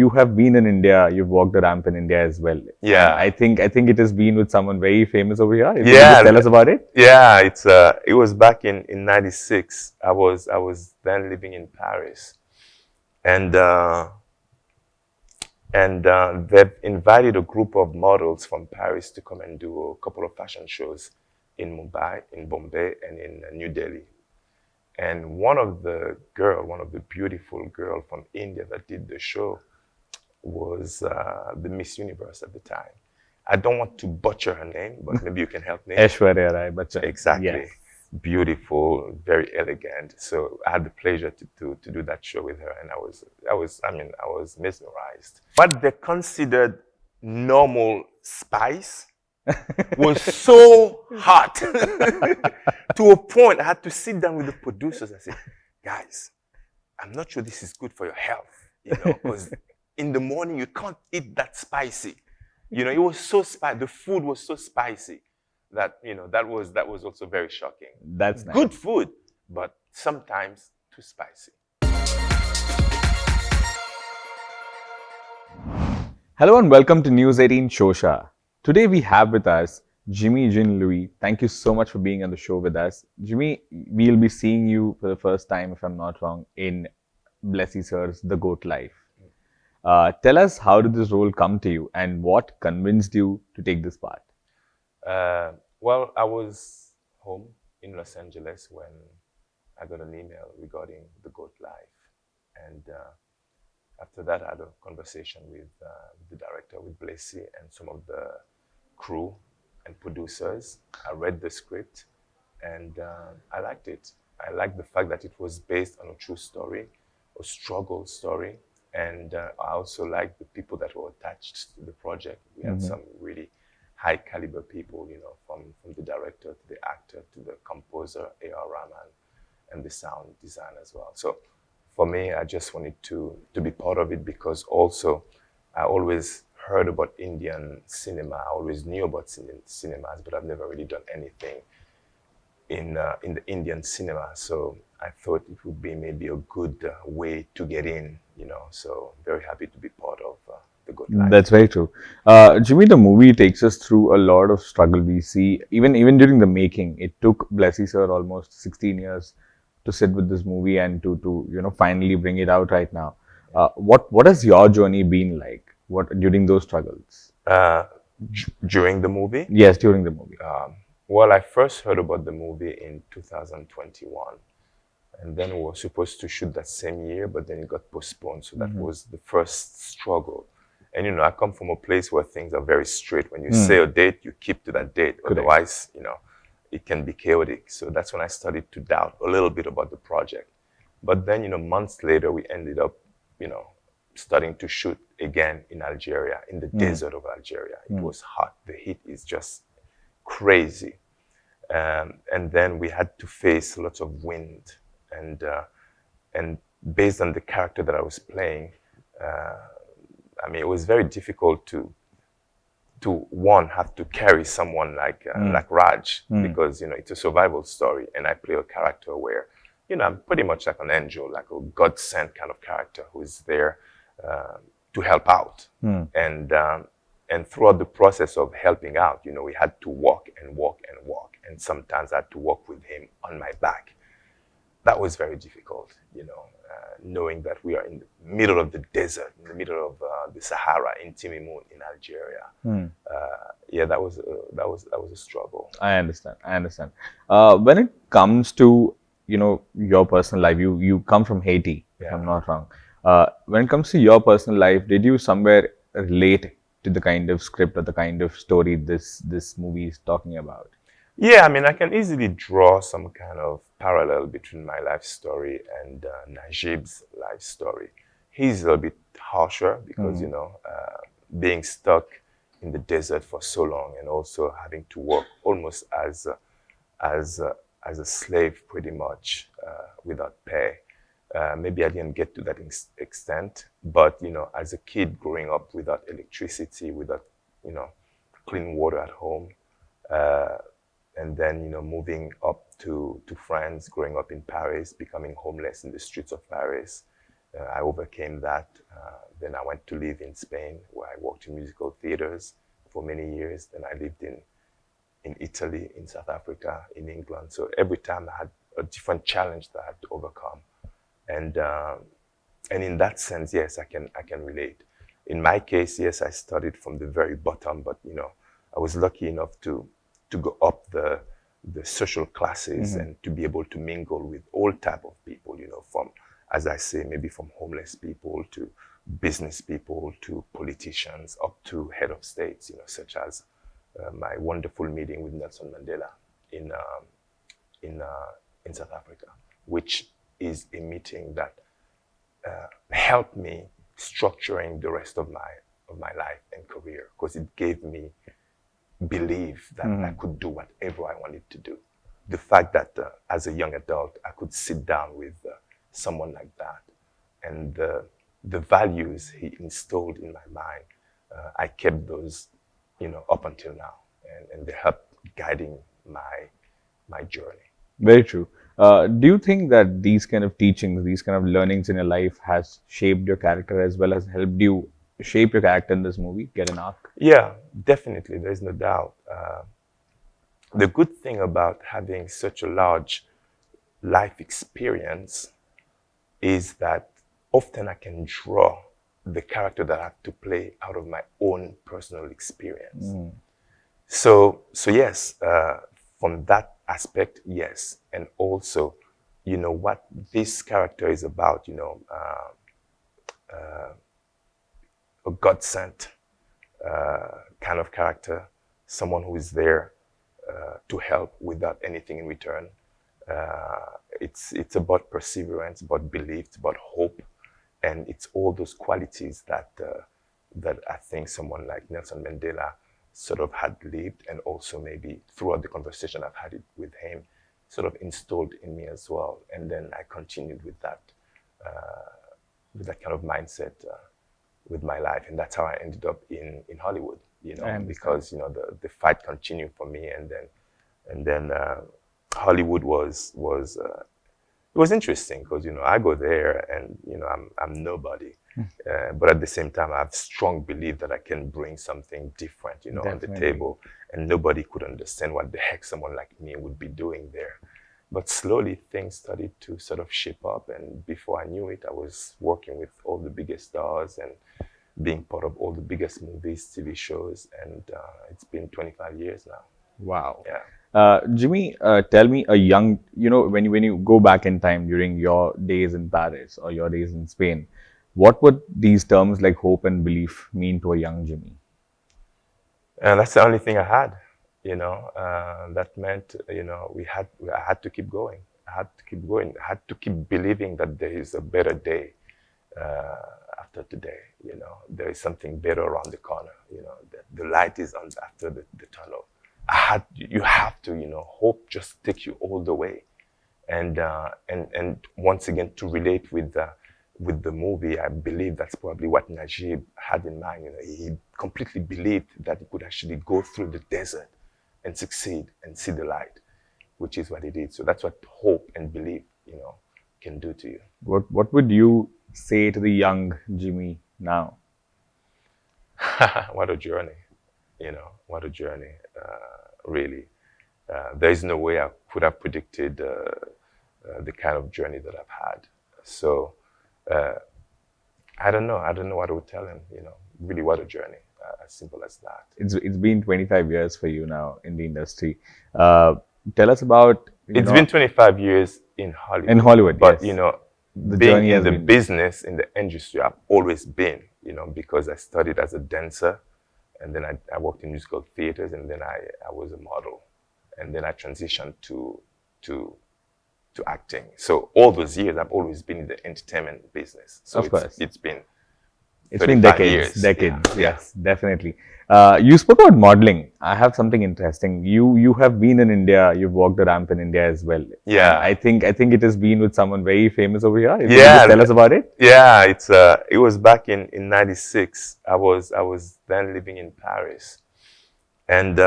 you have been in India. You've walked the ramp in India as well. Yeah. And I think it has been with someone very famous over here. If you Yeah, could just tell us about it. yeah. It was back in '96. I was then living in Paris, and they've invited a group of models from Paris to come and do a couple of fashion shows in Mumbai, in Bombay, and in New Delhi. And one of the beautiful girl from India that did the show was the Miss Universe at the time. I don't want to butcher her name, but maybe you can help me. Aishwarya Rai Bachchan. Exactly. Yes. Beautiful, very elegant. So I had the pleasure to do that show with her, and I was mesmerized. What they considered normal spice was so hot to a point I had to sit down with the producers and say, guys, I'm not sure this is good for your health, because in the morning you can't eat that spicy. It was so spicy. The food was so spicy that that was also very shocking. That's nice. Good food, but sometimes too spicy. Hello and welcome to News 18 Showsha. Today we have with us Jimmy Jin Louis. Thank you so much for being on the show with us. Jimmy, we'll be seeing you for the first time, if I'm not wrong, in Blessy Sir's The Goat Life. Tell us, how did this role come to you and what convinced you to take this part? Well, I was home in Los Angeles when I got an email regarding The Goat Life. And after that, I had a conversation with the director, with Blessy, and some of the crew and producers. I read the script and I liked it. I liked the fact that it was based on a true story, a struggle story. And I also liked the people that were attached to the project. We had some really high caliber people, from the director to the actor to the composer, A.R. Rahman, and the sound design as well. So for me, I just wanted to be part of it because also I always heard about Indian cinema. I always knew about cinemas, but I've never really done anything in the Indian cinema. So I thought it would be maybe a good way to get in, So very happy to be part of The Good Life. That's very true. Jimmy, the movie takes us through a lot of struggle. We see, even during the making, it took Blessy Sir almost 16 years to sit with this movie and to finally bring it out right now. What has your journey been like? What during those struggles? During the movie? Yes, during the movie. Well, I first heard about the movie in 2021. And then we were supposed to shoot that same year, but then it got postponed. So that was the first struggle. And, I come from a place where things are very straight. When you say a date, you keep to that date. Correct. Otherwise, it can be chaotic. So that's when I started to doubt a little bit about the project. But then, months later, we ended up, starting to shoot again in Algeria, in the desert of Algeria. It was hot. The heat is just crazy. And then we had to face lots of wind. And based on the character that I was playing, it was very difficult to one, have to carry someone like Raj, because it's a survival story, and I play a character where I'm pretty much like an angel, like a God-sent kind of character who is there to help out. And throughout the process of helping out, we had to walk and walk and walk, and sometimes I had to walk with him on my back. That was very difficult, knowing that we are in the middle of the desert, in the middle of the Sahara, in Timimoun, in Algeria. That was a struggle. I understand. When it comes to your personal life, you come from Haiti, if I'm not wrong. When it comes to your personal life, did you somewhere relate to the kind of script or the kind of story this movie is talking about? Yeah, I can easily draw some kind of parallel between my life story and Najib's life story. He's a little bit harsher because, being stuck in the desert for so long and also having to work almost as a slave pretty much without pay. Maybe I didn't get to that extent, but, as a kid growing up without electricity, without, clean water at home, and then, moving up to France, growing up in Paris, becoming homeless in the streets of Paris, I overcame that. Then I went to live in Spain, where I worked in musical theaters for many years. Then I lived in Italy, in South Africa, in England. So every time I had a different challenge that I had to overcome. And and in that sense, yes, I can relate. In my case, yes, I started from the very bottom, but I was lucky enough to go up the social classes and to be able to mingle with all type of people, from, as I say, maybe from homeless people to business people to politicians up to head of states, such as my wonderful meeting with Nelson Mandela in in in South Africa, which is a meeting that helped me structuring the rest of my life and career, because it gave me belief that I could do whatever I wanted to do. The fact that as a young adult I could sit down with someone like that, and the values he installed in my mind, I kept those, up until now, and they helped guiding my journey. Very true. Do you think that these kind of teachings, these kind of learnings in your life has shaped your character as well as helped you shape your character in this movie, get an arc? Yeah, definitely. There's no doubt. The good thing about having such a large life experience is that often I can draw the character that I have to play out of my own personal experience. So yes, from that aspect, yes. And also, what this character is about, a God sent kind of character, someone who is there to help without anything in return. It's about perseverance, about belief, it's about hope, and it's all those qualities that I think someone like Nelson Mandela sort of had lived, and also maybe throughout the conversation I've had it with him, sort of installed in me as well. And then I continued with that kind of mindset with my life, and that's how I ended up in Hollywood. Because the fight continued for me, and then Hollywood was it was interesting, because I go there and I'm nobody, but at the same time I have strong belief that I can bring something different, on the table, and nobody could understand what the heck someone like me would be doing there. But slowly things started to sort of shape up, and before I knew it, I was working with all the biggest stars and being part of all the biggest movies, TV shows, and it's been 25 years now. Wow. Yeah. Jimmy, tell me when you go back in time during your days in Paris or your days in Spain, what would these terms like hope and belief mean to a young Jimmy? And that's the only thing I had, that meant, I had to keep going. I had to keep going. I had to keep believing that there is a better day after today. There is something better around the corner. The light is on after the tunnel. You have to, hope just takes you all the way. And once again, to relate with the movie, I believe that's probably what Najib had in mind. He completely believed that he could actually go through the desert and succeed and see the light, which is what he did. So that's what hope and belief, can do to you. What would you say to the young Jimmy now? What a journey, what a journey, really. There is no way I could have predicted the kind of journey that I've had. So I don't know what I would tell him, really what a journey, as simple as that. It's been 25 years for you now in the industry. Tell us about, It's been 25 years in Hollywood. In Hollywood, but yes. The being journey in has the been- business, in the industry, I've always been, because I studied as a dancer, and then I worked in musical theaters, and then I was a model, and then I transitioned to acting. So all those years, I've always been in the entertainment business. So Of course. it's been It's been 35 decades, years. decades. Yeah. Yes, definitely. You spoke about modeling. I have something interesting. You have been in India. You've walked the ramp in India as well. Yeah. And I think it has been with someone very famous over here. If you Yeah. could just tell us about it. Yeah, it was back in '96. I was then living in Paris, and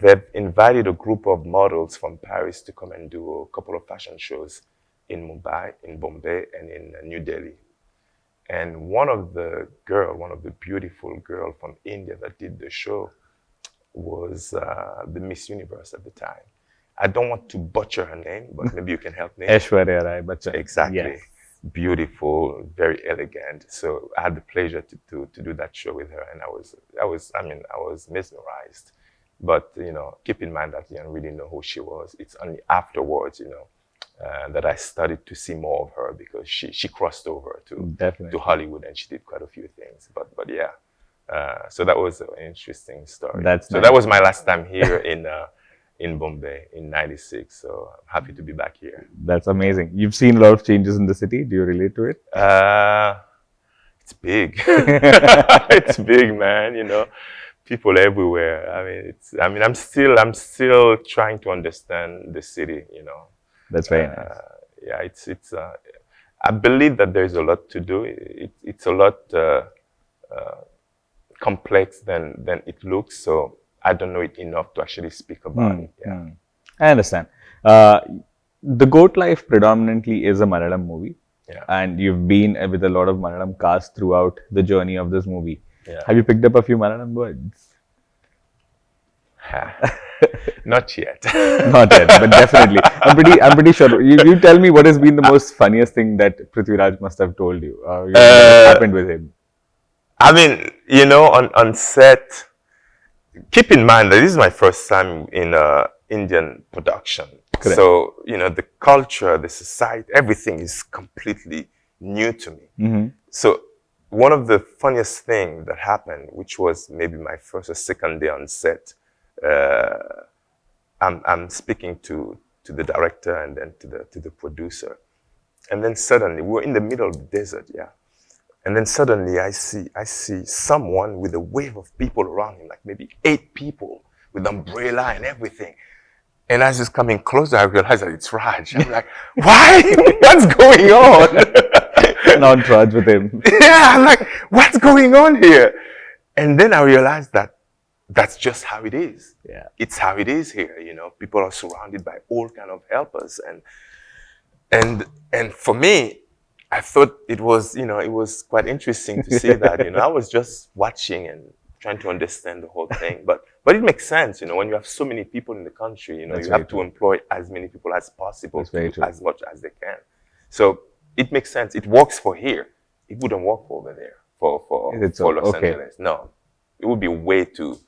they've invited a group of models from Paris to come and do a couple of fashion shows in Mumbai, in Bombay, and in New Delhi. And one of the beautiful girl from India that did the show was the Miss Universe at the time. I don't want to butcher her name, but maybe you can help me. Aishwarya Rai Bachchan. Exactly. Yes. Beautiful, very elegant. So I had the pleasure to do that show with her, and I was mesmerized. But keep in mind that you don't really know who she was. It's only afterwards, that I started to see more of her because she crossed over to Hollywood and she did quite a few things. But yeah, so that was an interesting story. That's so nice. that was my last time here in Bombay in '96. So I'm happy to be back here. That's amazing. You've seen a lot of changes in the city. Do you relate to it? It's big. It's big, man. People everywhere. I'm still trying to understand the city. That's very nice. Yeah, it's. I believe that there's a lot to do. It's a lot complex than it looks. So I don't know it enough to actually speak about it. Yeah. I understand. The Goat Life predominantly is a Malayalam movie. Yeah. And you've been with a lot of Malayalam cast throughout the journey of this movie. Yeah. Have you picked up a few Malayalam words? Not yet. Not yet, but definitely. I'm pretty sure. You tell me what has been the most funniest thing that Prithviraj must have told you. What happened with him? On set, keep in mind that this is my first time in Indian production. Correct. So, the culture, the society, everything is completely new to me. Mm-hmm. So, one of the funniest things that happened, which was maybe my first or second day on set, I'm speaking to the director and then to the producer. And then suddenly, we're in the middle of the desert, yeah. And then suddenly I see someone with a wave of people around him, like maybe 8 people with umbrella and everything. And as he's coming closer, I realize that it's Raj. I'm like, why? What's going on? Not Raj with him. Yeah, I'm like, what's going on here? And then I realized that that's just how it is. Yeah. It's how it is here, People are surrounded by all kind of helpers. And for me, I thought it was quite interesting to see that, I was just watching and trying to understand the whole thing. But it makes sense, when you have so many people in the country, you have to employ as many people as possible to do as much as they can. So it makes sense. It works for here. It wouldn't work over there for Los Angeles. No, it would be way too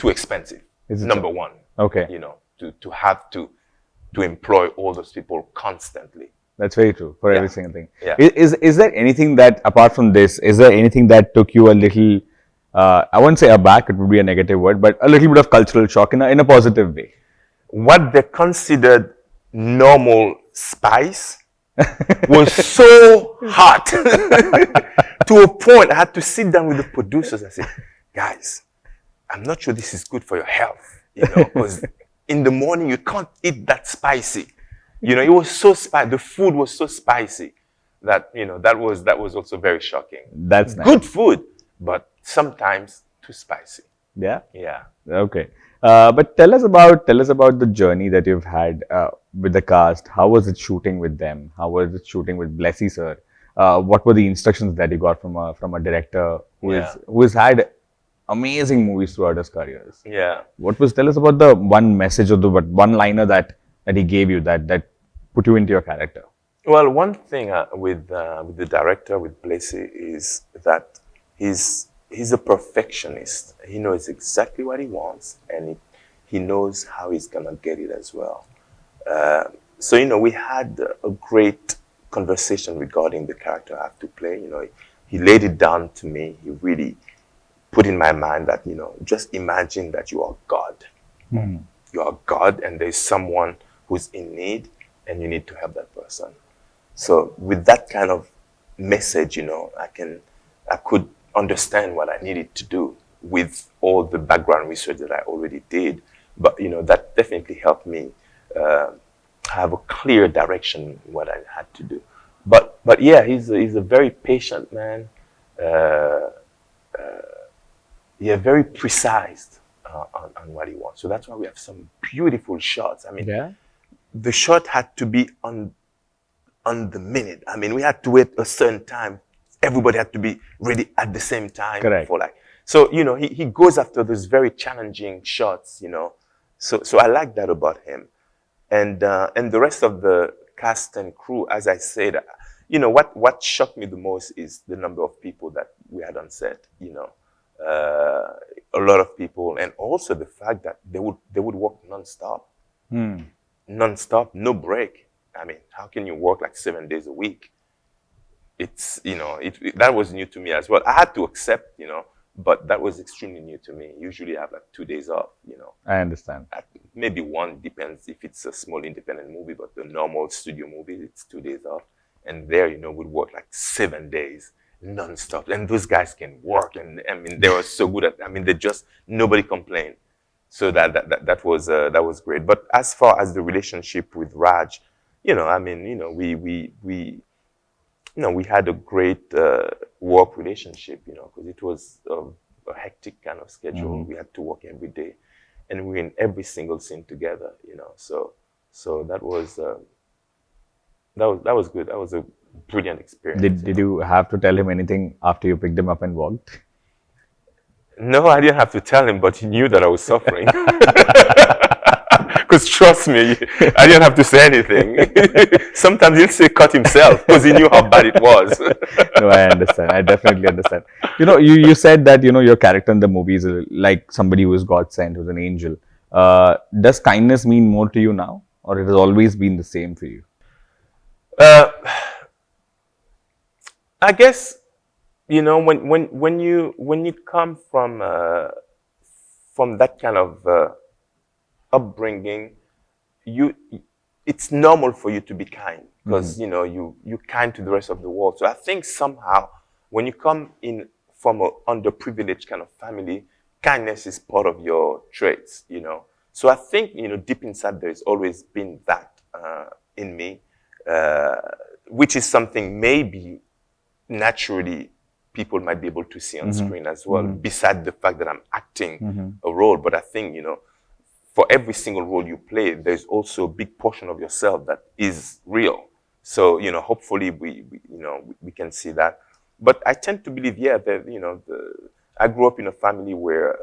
expensive. Number one. Okay. To have to employ all those people constantly. That's very true for every single thing. Yeah. Is there anything that, apart from this, is there anything that took you a little, I won't say aback, it would be a negative word, but a little bit of cultural shock in a positive way? What they considered normal spice was so hot to a point I had to sit down with the producers and say, guys, I'm not sure this is good for your health, because in the morning you can't eat that spicy. It was so spicy. The food was so spicy that, that was also very shocking. That's nice. Good food, but sometimes too spicy. Yeah? Yeah. Okay. But tell us about the journey that you've had with the cast. How was it shooting with them? How was it shooting with Blessy, sir? What were the instructions that you got from a director who has had amazing movies throughout his careers? Yeah. Tell us about the one message or the one liner that he gave you that put you into your character? Well, one thing with the director, with Blessy, is that he's a perfectionist. He knows exactly what he wants, and he knows how he's gonna get it as well. So we had a great conversation regarding the character I have to play. He laid it down to me. He really put in my mind that just imagine that you are God. Mm. You are God, and there's someone who's in need, and you need to help that person. So with that kind of message, I could understand what I needed to do with all the background research that I already did. But that definitely helped me have a clear direction in what I had to do. But yeah, he's a very patient man. Very precise on what he wants. So that's why we have some beautiful shots. Yeah. The shot had to be on on the minute. I mean, we had to wait a certain time. Everybody had to be ready at the same time. Correct. For like, so, you know, he goes after those very challenging shots, you know. So I like that about him. And the rest of the cast and crew, as I said, you know, what shocked me the most is the number of people that we had on set, you know. A lot of people, and also the fact that they would work nonstop. Nonstop, no break. I mean, how can you work like 7 days a week? It's, you know, that was new to me as well. I had to accept, you know, but that was extremely new to me. Usually I have like 2 days off, you know. I understand. Maybe one, depends if it's a small independent movie, but the normal studio movie, it's 2 days off. And there, you know, would work like 7 days nonstop. And those guys can work. And I mean, they were so good at, I mean, nobody complained. So that was great. But as far as the relationship with Raj, you know, I mean, you know, we had a great work relationship, you know, because it was a hectic kind of schedule. We had to work every day, and we were in every single scene together, you know. So that was good. That was a brilliant experience. Did you have to tell him anything after you picked him up and walked? No, I didn't have to tell him, but he knew that I was suffering. Because trust me, I didn't have to say anything. Sometimes he'll say cut himself because he knew how bad it was. No, I understand. I definitely understand. You know, you said that, you know, your character in the movie is like somebody who is God sent, who's an angel. Does kindness mean more to you now, or it has always been the same for you? I guess, you know, when you come from that kind of upbringing, it's normal for you to be kind because you know you're kind to the rest of the world. So I think somehow when you come in from an underprivileged kind of family, kindness is part of your traits, you know. So I think, you know, deep inside there's always been that in me, which is something maybe naturally people might be able to see on screen as well, beside the fact that I'm acting a role. But I think, you know, for every single role you play, there's also a big portion of yourself that is real. So, you know, hopefully we can see that. But I tend to believe, yeah, that, you know, I grew up in a family where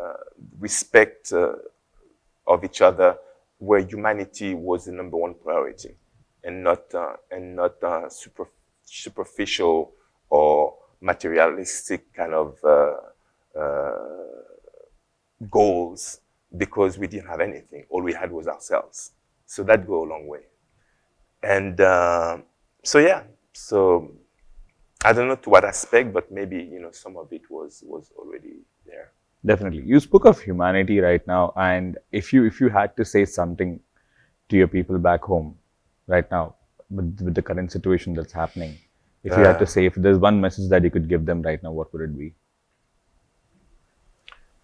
respect of each other, where humanity was the number one priority, and not superficial or materialistic kind of goals, because we didn't have anything. All we had was ourselves. So that go a long way. And so yeah, so I don't know to what aspect, but maybe, you know, some of it was already there. Definitely. You spoke of humanity right now, and if you had to say something to your people back home right now with the current situation that's happening, if you had to say, if there's one message that you could give them right now, what would it be?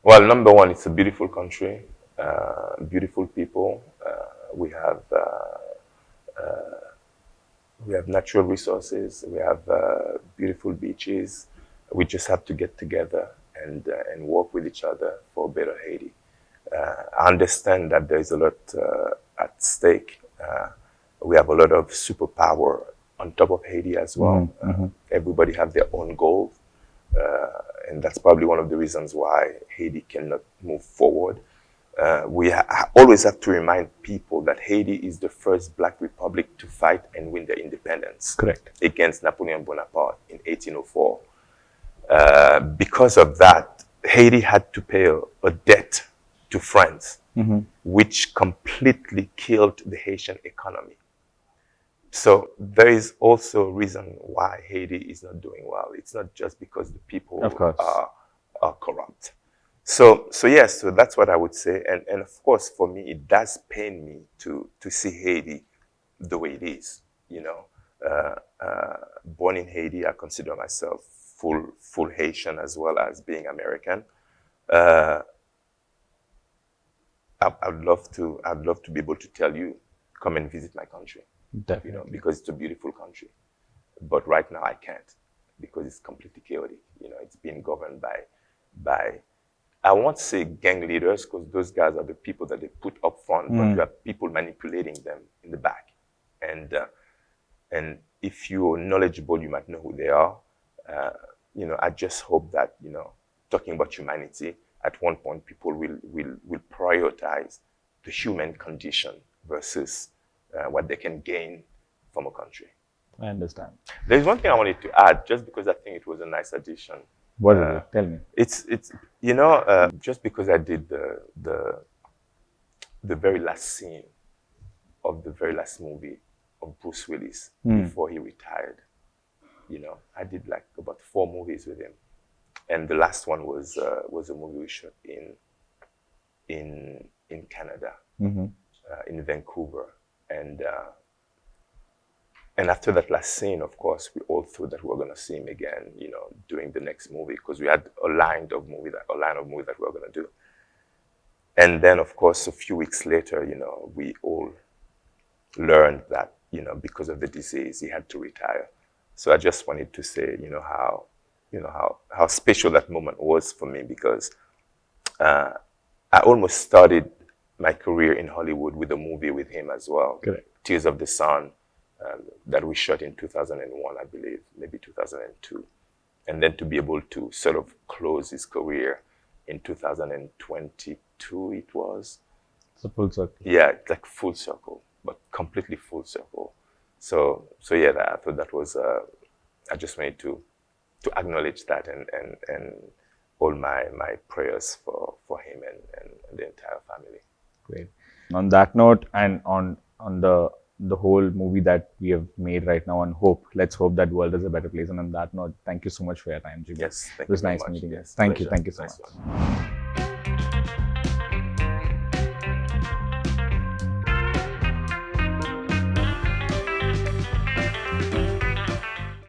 Well, number one, it's a beautiful country, beautiful people. We have natural resources. We have beautiful beaches. We just have to get together and work with each other for a better Haiti. I understand that there is a lot at stake. We have a lot of superpower on top of Haiti as well. Everybody have their own goals. And that's probably one of the reasons why Haiti cannot move forward. We always have to remind people that Haiti is the first Black republic to fight and win their independence. Correct. Against Napoleon Bonaparte in 1804. Because of that, Haiti had to pay a debt to France, which completely killed the Haitian economy. So there is also a reason why Haiti is not doing well. It's not just because the people are corrupt. So yes, so that's what I would say. And of course, for me, it does pain me to see Haiti the way it is. You know, born in Haiti, I consider myself full Haitian as well as being American. I'd love to be able to tell you, come and visit my country. Definitely. You know, because it's a beautiful country. But right now I can't, because it's completely chaotic. You know, it's being governed by I won't say gang leaders, because those guys are the people that they put up front, but you have people manipulating them in the back. And if you're knowledgeable, you might know who they are. I just hope that, talking about humanity, at one point people will prioritize the human condition versus what they can gain from a country. I understand. There's one thing I wanted to add, just because I think it was a nice addition. What is it? Tell me. It's just because I did the very last scene of the very last movie of Bruce Willis before he retired. I did like about 4 movies with him, and the last one was a movie we shot in Canada, in Vancouver, and after that last scene, of course, we all thought that we were going to see him again, doing the next movie, because we had a line of movie that we were going to do. And then, of course, a few weeks later, we all learned that, because of the disease, he had to retire. So I just wanted to say, how special that moment was for me, because I almost started my career in Hollywood with a movie with him as well. Correct. Tears of the Sun, that we shot in 2001, I believe, maybe 2002. And then to be able to sort of close his career in 2022, it was. It's a full circle. Yeah, it's like full circle, but completely full circle. So yeah, I thought that was, I just wanted to acknowledge that and all my prayers for him and the entire family. Great. On that note, and on the whole movie that we have made right now, on hope, let's hope that world is a better place. And on that note, thank you so much for your time, Jimmy. Yes, thank it was you very nice much. meeting you. Yes, Thank pleasure. you so Nice much. one.